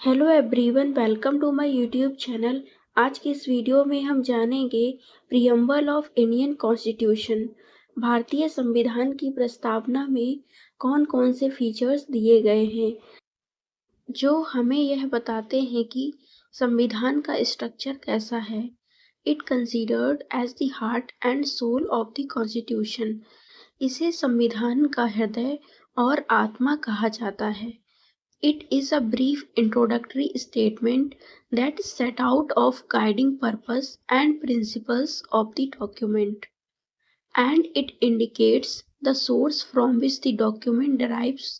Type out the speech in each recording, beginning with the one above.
Hello everyone, welcome to my YouTube channel. आज की इस वीडियो में हम जानेंगे प्रियम्बल ऑफ इंडियन कॉन्स्टिट्यूशन। भारतीय संविधान की प्रस्तावना में कौन कौन से फीचर्स दिए गए हैं जो हमें यह बताते हैं कि संविधान का स्ट्रक्चर कैसा है। It considered as the heart and soul of the constitution. इसे संविधान का हृदय और आत्मा कहा जाता है। It is a brief introductory statement that set out of guiding purpose and principles of the document, and it indicates the source from which the document derives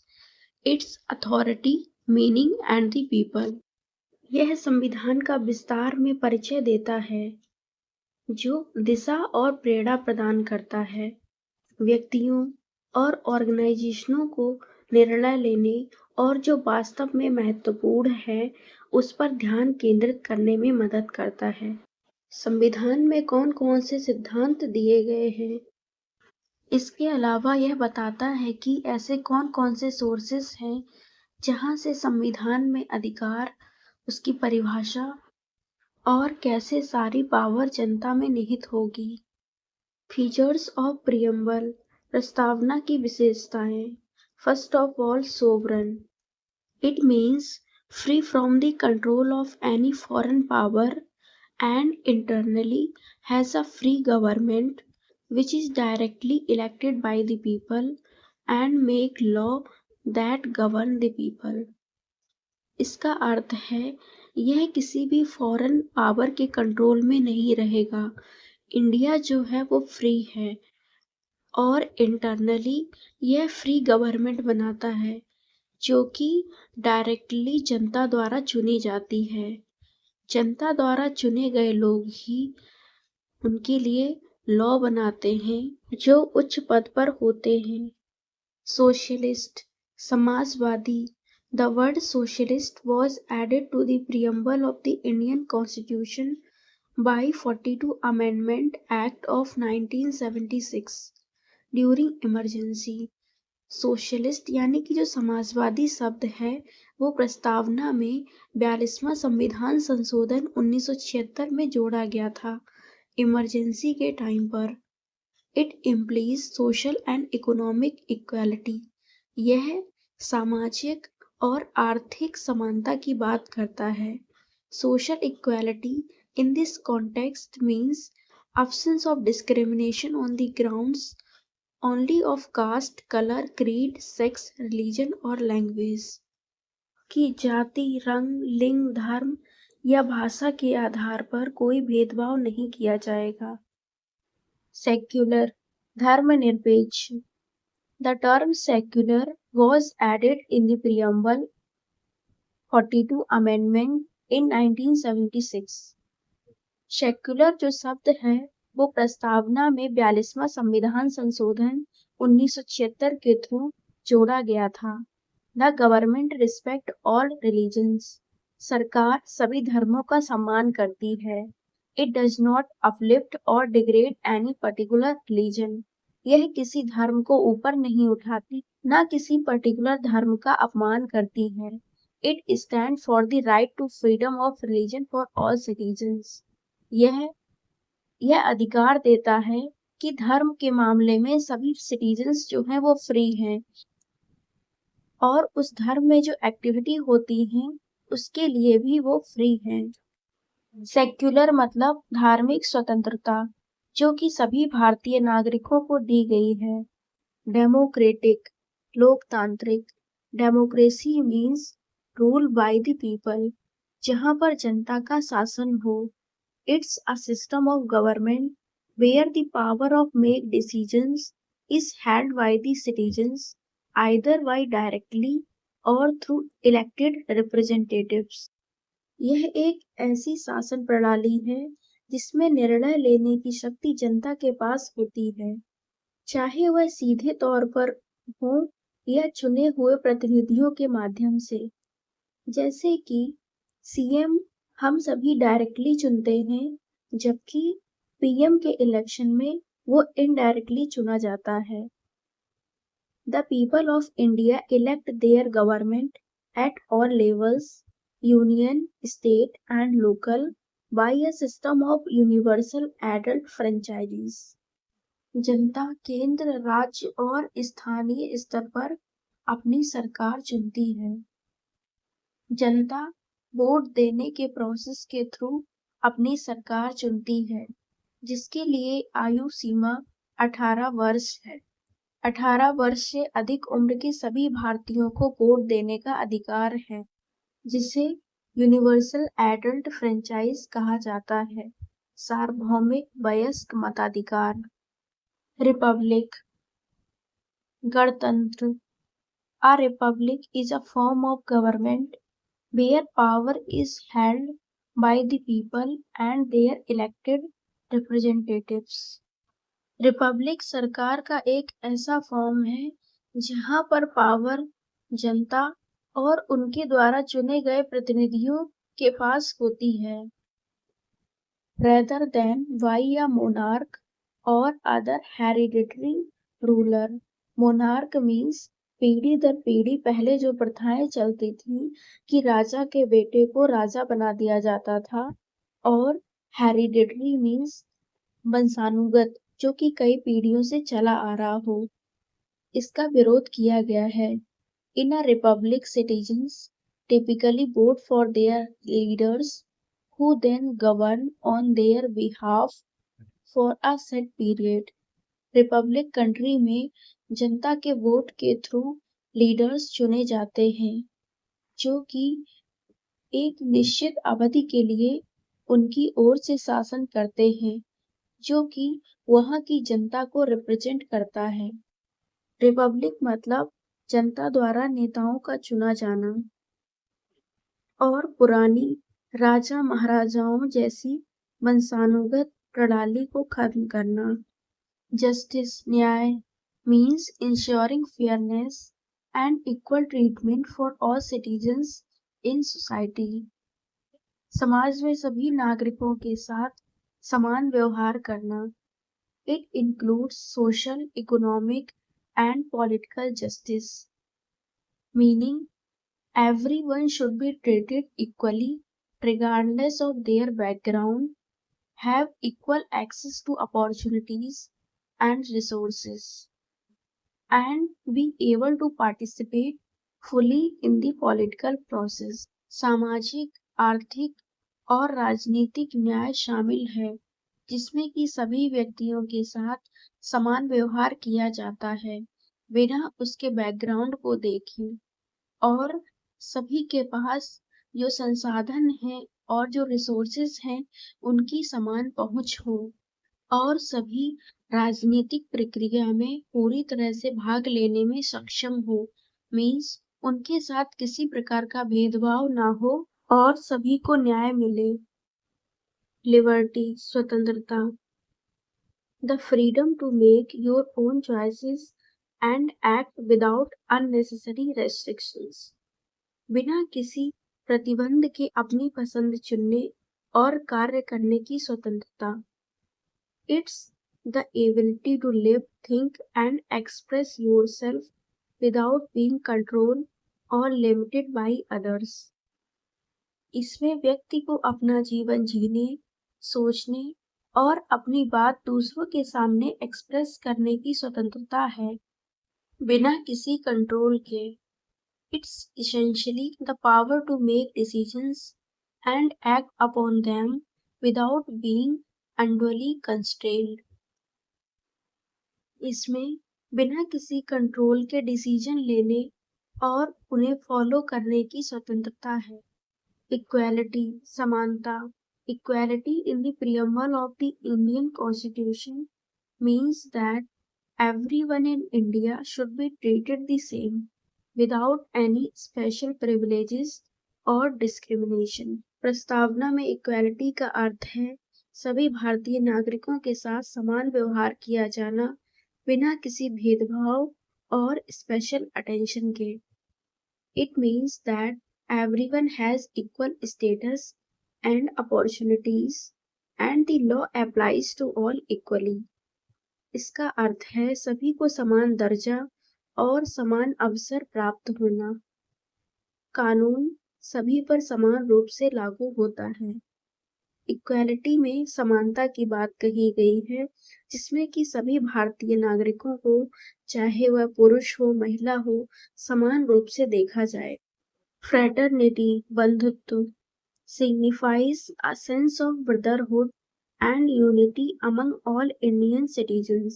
its authority, meaning and the people. यह संविधान का विस्तार में परिचय देता है जो दिशा और प्रेरणा प्रदान करता है व्यक्तियों और ऑर्गेनाइजेशनों को निर्णय लेने और जो वास्तव में महत्वपूर्ण है उस पर ध्यान केंद्रित करने में मदद करता है। संविधान में कौन कौन से सिद्धांत दिए गए हैं। इसके अलावा यह बताता है कि ऐसे कौन कौन से सोर्सेस हैं जहां से संविधान में अधिकार, उसकी परिभाषा और कैसे सारी पावर जनता में निहित होगी। फीचर्स ऑफ प्रियम्बल, प्रस्तावना की विशेषताएं। First of all, sovereign. It means free from the control of any foreign power and internally has a free government which is directly elected by the people and make law that govern the people. इसका अर्थ है यह किसी भी foreign power के control में नहीं रहेगा। India जो है वो फ्री है और इंटरनली यह फ्री गवर्नमेंट बनाता है जो कि डायरेक्टली जनता द्वारा चुनी जाती है। जनता द्वारा चुने गए लोग ही उनके लिए लॉ बनाते हैं जो उच्च पद पर होते हैं। Socialist, Samajwadi. The word socialist was added to the preamble of the Indian Constitution by 42 Amendment Act of 1976 during emergency। Socialist यानी कि जो समाजवादी शब्द है वो प्रस्तावना में 42वां संविधान संशोधन 1976 में जोड़ा गया था इमरजेंसी के टाइम पर। It implies social and economic equality. यह सामाजिक और आर्थिक समानता की बात करता है। Social equality in this context means absence of discrimination on the grounds only of caste, color, creed, sex, religion और language। कि जाति, रंग, लिंग, धर्म या भाषा के आधार पर कोई भेदभाव नहीं किया जाएगा। सेक्युलर, धर्मनिरपेक्ष। The term secular was added in the preamble 42 Amendment in 1976। Secular जो शब्द है वो प्रस्तावना में 42वां संविधान संशोधन 1976 के थ्रू जोड़ा गया था। The government respect all religions. सरकार सभी धर्मों का सम्मान करती है। इट डज नॉट अपलिफ्ट और डिग्रेड एनी पर्टिकुलर रिलीजन। यह किसी धर्म को ऊपर नहीं उठाती, ना किसी पर्टिकुलर धर्म का अपमान करती है। It stand for the right to freedom of religion for all citizens. यह अधिकार देता है कि धर्म के मामले में सभी सिटीजन्स जो हैं वो फ्री हैं और उस धर्म में जो एक्टिविटी होती हैं उसके लिए भी वो फ्री हैं। सेक्युलर मतलब धार्मिक स्वतंत्रता जो कि सभी भारतीय नागरिकों को दी गई है। डेमोक्रेटिक, लोकतांत्रिक। Democracy means rule by the people, जहाँ पर जनता का शासन हो। It's a system of government where the power of make decisions is held by the citizens either by directly or through elected representatives। यह एक ऐसी शासन प्रणाली है जिसमें निर्णय लेने की शक्ति जनता के पास होती है, चाहे वह सीधे तौर पर हो या चुने हुए प्रतिनिधियों के माध्यम से। जैसे कि सीएम हम सभी डायरेक्टली चुनते हैं जबकि पीएम के इलेक्शन में वो इनडायरेक्टली चुना जाता है। The people of India elect their government at all levels union, state and local by a system of universal adult franchises। जनता केंद्र, राज्य और स्थानीय स्तर पर अपनी सरकार चुनती है। जनता वोट देने के प्रोसेस के थ्रू अपनी सरकार चुनती है, जिसके लिए आयु सीमा 18 वर्ष है। 18 वर्ष से अधिक उम्र के सभी भारतीयों को वोट देने का अधिकार है, जिसे यूनिवर्सल एडल्ट फ्रेंचाइज कहा जाता है, सार्वभौमिक वयस्क मताधिकार। रिपब्लिक, गणतंत्र। A republic is a form of government where power is held by the people and their elected representatives। Republic सरकार का एक ऐसा फॉर्म है जहां पर पावर जनता और उनके द्वारा चुने गए प्रतिनिधियों के पास होती है। Rather than by a monarch or other hereditary ruler। monarch means पीढ़ी दर पीढ़ी पहले जो प्रथाएं चलती थी कि राजा के बेटे को राजा बना दिया जाता था, और हेरिडिटरी मीन्स वंशानुगत, जो कि कई पीढ़ियों से चला आ रहा हो, इसका विरोध किया गया है। In a republic citizens typically vote for their leaders who then govern on their behalf for a set period। Republic country में जनता के वोट के थ्रू लीडर्स चुने जाते हैं, जो कि एक निश्चित अवधि के लिए उनकी ओर से शासन करते हैं, जो कि वहां की जनता को रिप्रेजेंट करता है। रिपब्लिक मतलब जनता द्वारा नेताओं का चुना जाना और पुरानी राजा महाराजाओं जैसी वंशानुगत प्रणाली को खत्म करना। जस्टिस, न्याय means ensuring fairness and equal treatment for all citizens in society. समाज में सभी नागरिकों के साथ समान व्यवहार करना। It includes social, economic and political justice, meaning everyone should be treated equally regardless of their background, have equal access to opportunities and resources, and be able to participate fully in the political process। सामाजिक, आर्थिक और राजनीतिक न्याय शामिल है, जिसमें कि सभी व्यक्तियों के साथ समान व्यवहार किया जाता है, बिना उसके बैकग्राउंड को देखे, और सभी के पास जो संसाधन हैं और जो रिसोर्सेज हैं उनकी समान पहुंच हो, और सभी राजनीतिक प्रक्रिया में पूरी तरह से भाग लेने में सक्षम हो। मीन्स उनके साथ किसी प्रकार का भेदभाव ना हो और सभी को न्याय मिले। लिबर्टी, स्वतंत्रता। The freedom to make your own choices and act without unnecessary restrictions. बिना किसी प्रतिबंध के अपनी पसंद चुनने और कार्य करने की स्वतंत्रता। It's the ability to live, think and express yourself without being controlled और लिमिटेड बाय अदर्स। इसमें व्यक्ति को अपना जीवन जीने, सोचने और अपनी बात दूसरों के सामने एक्सप्रेस करने की स्वतंत्रता है, बिना किसी कंट्रोल के। It's essentially the power to make decisions and act upon them without being unduly constrained। इसमें बिना किसी कंट्रोल के डिसीजन लेने और उन्हें फॉलो करने की स्वतंत्रता है। इक्वालिटी, समानता। Equality in the preamble of the Indian Constitution means that everyone in India should be treated the same without any special privileges और discrimination। प्रस्तावना में इक्वालिटी का अर्थ है सभी भारतीय नागरिकों के साथ समान व्यवहार किया जाना, बिना किसी भेदभाव और स्पेशल अटेंशन के। It means that everyone has equal status and opportunities and the law applies to all equally। इसका अर्थ है सभी को समान दर्जा और समान अवसर प्राप्त होना। कानून सभी पर समान रूप से लागू होता है। इक्वालिटी में समानता की बात कही गई है, जिसमें कि सभी भारतीय नागरिकों को, चाहे वह पुरुष हो महिला हो, समान रूप से देखा जाए। फ्रैटर्निटी, बंधुत्व, signifies a sense of brotherhood and unity among all Indian citizens.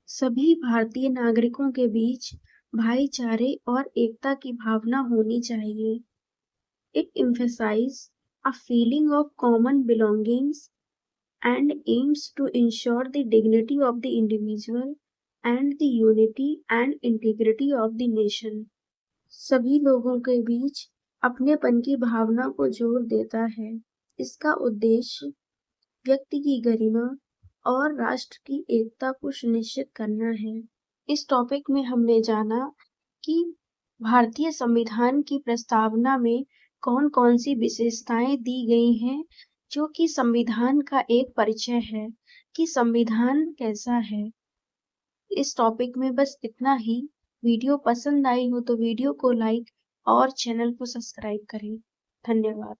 सभी भारतीय नागरिकों के बीच भाईचारे और एकता की भावना होनी चाहिए। It emphasizes a feeling of common belongings and aims to ensure the dignity of the individual and the unity and integrity of the nation. सभी लोगों के बीच अपनेपन की भावना को जोर देता है। इसका उद्देश्य व्यक्ति की गरिमा और राष्ट्र की एकता को सुनिश्चित करना है। इस टॉपिक में हमने जाना कि भारतीय संविधान की प्रस्तावना में कौन-कौन सी विशेषताएं दी गई हैं, जो कि संविधान का एक परिचय है कि संविधान कैसा है। इस टॉपिक में बस इतना ही। वीडियो पसंद आई हो तो वीडियो को लाइक और चैनल को सब्सक्राइब करें। धन्यवाद।